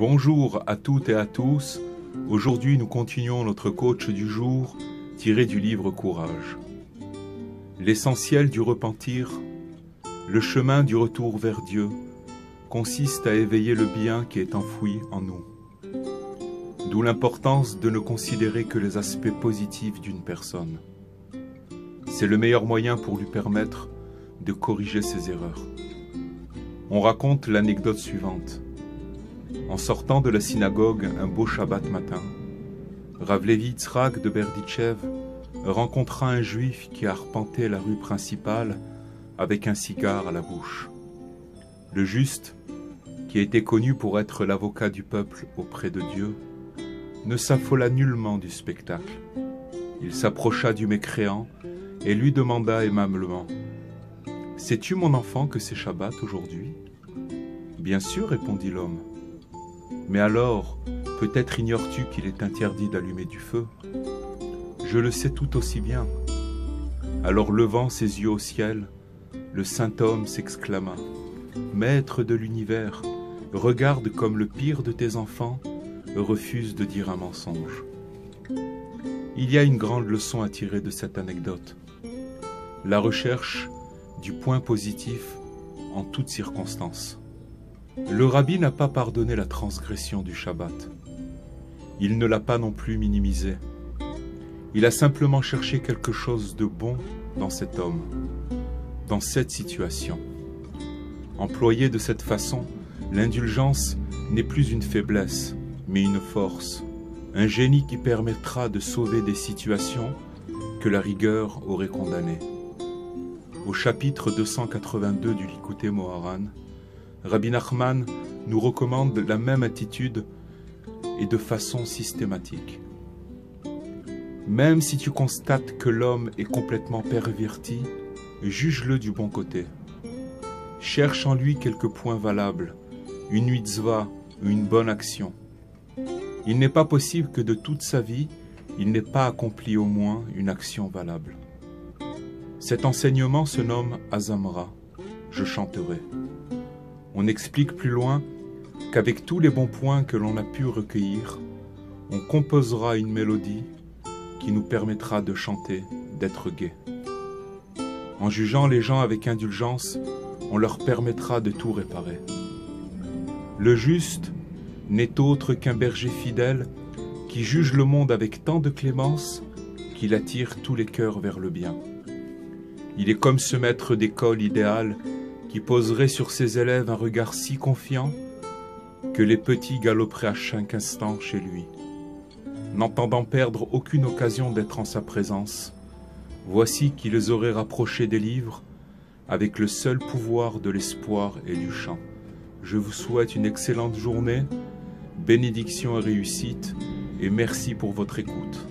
Bonjour à toutes et à tous. Aujourd'hui, nous continuons notre coach du jour tiré du livre Courage. L'essentiel du repentir, le chemin du retour vers Dieu, consiste à éveiller le bien qui est enfoui en nous. D'où l'importance de ne considérer que les aspects positifs d'une personne. C'est le meilleur moyen pour lui permettre de corriger ses erreurs. On raconte l'anecdote suivante. En sortant de la synagogue un beau Shabbat matin, Rav Levi Yitzhak de Berdichev rencontra un juif qui arpentait la rue principale avec un cigare à la bouche. Le juste, qui était connu pour être l'avocat du peuple auprès de Dieu, ne s'affola nullement du spectacle. Il s'approcha du mécréant et lui demanda aimablement « Sais-tu, mon enfant, que c'est Shabbat aujourd'hui ?» « Bien sûr, répondit l'homme. Mais alors, peut-être ignores-tu qu'il est interdit d'allumer du feu ? Je le sais tout aussi bien. Alors levant ses yeux au ciel, le saint homme s'exclama « Maître de l'univers, regarde comme le pire de tes enfants refuse de dire un mensonge. » Il y a une grande leçon à tirer de cette anecdote. La recherche du point positif en toutes circonstances. Le rabbi n'a pas pardonné la transgression du Shabbat. Il ne l'a pas non plus minimisé. Il a simplement cherché quelque chose de bon dans cet homme, dans cette situation. Employée de cette façon, l'indulgence n'est plus une faiblesse, mais une force, un génie qui permettra de sauver des situations que la rigueur aurait condamnées. Au chapitre 282 du Likutei Moharan, Rabbi Nachman nous recommande la même attitude et de façon systématique. Même si tu constates que l'homme est complètement perverti, juge-le du bon côté. Cherche en lui quelques points valables, une mitzvah ou une bonne action. Il n'est pas possible que de toute sa vie, il n'ait pas accompli au moins une action valable. Cet enseignement se nomme Azamra, je chanterai. On explique plus loin qu'avec tous les bons points que l'on a pu recueillir, on composera une mélodie qui nous permettra de chanter, d'être gai. En jugeant les gens avec indulgence, on leur permettra de tout réparer. Le juste n'est autre qu'un berger fidèle qui juge le monde avec tant de clémence qu'il attire tous les cœurs vers le bien. Il est comme ce maître d'école idéal qui poserait sur ses élèves un regard si confiant que les petits galoperaient à chaque instant chez lui. N'entendant perdre aucune occasion d'être en sa présence, voici qui les aurait rapprochés des livres avec le seul pouvoir de l'espoir et du chant. Je vous souhaite une excellente journée, bénédiction et réussite, et merci pour votre écoute.